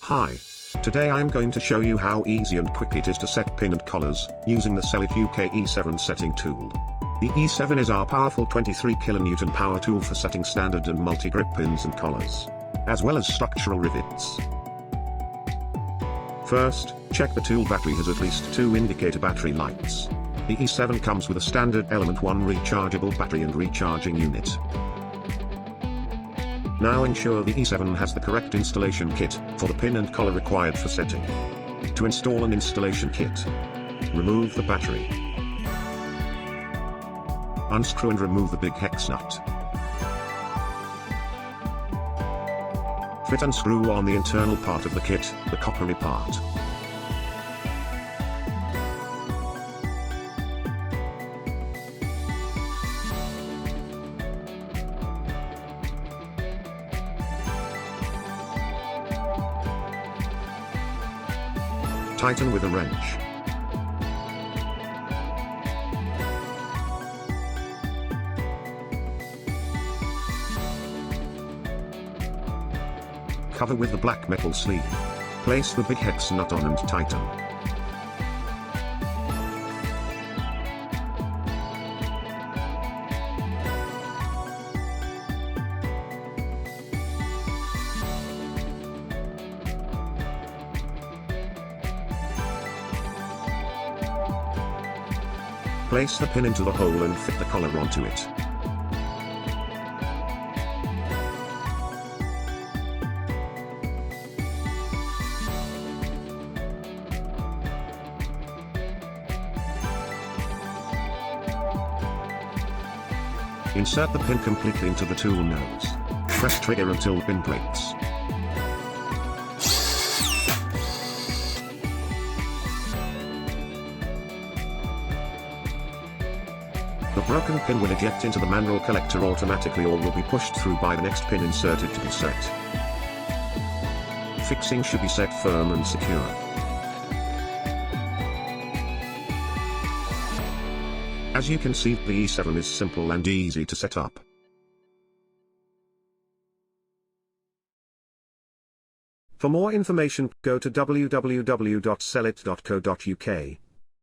Hi. Today I'm going to show you how easy and quick it is to set pin and collars, using the Scell-it E-7 setting tool. The E7 is our powerful 23 kN power tool for setting standard and multi-grip pins and collars, as well as structural rivets. First, check the tool battery has at least 2 indicator battery lights. The E7 comes with a standard Element 1 rechargeable battery and recharging unit. Now ensure the E7 has the correct installation kit for the pin and collar required for setting. To install an installation kit, remove the battery. Unscrew and remove the big hex nut. Fit and screw on the internal part of the kit, the coppery part. Tighten with a wrench. Cover with the black metal sleeve. Place the big hex nut on and tighten. Place the pin into the hole and fit the collar onto it. Insert the pin completely into the tool nose. Press trigger until the pin breaks. The broken pin will eject into the manual collector automatically or will be pushed through by the next pin inserted to be set. Fixing should be set firm and secure. As you can see, the E7 is simple and easy to set up. For more information, go to www.scell-it.co.uk.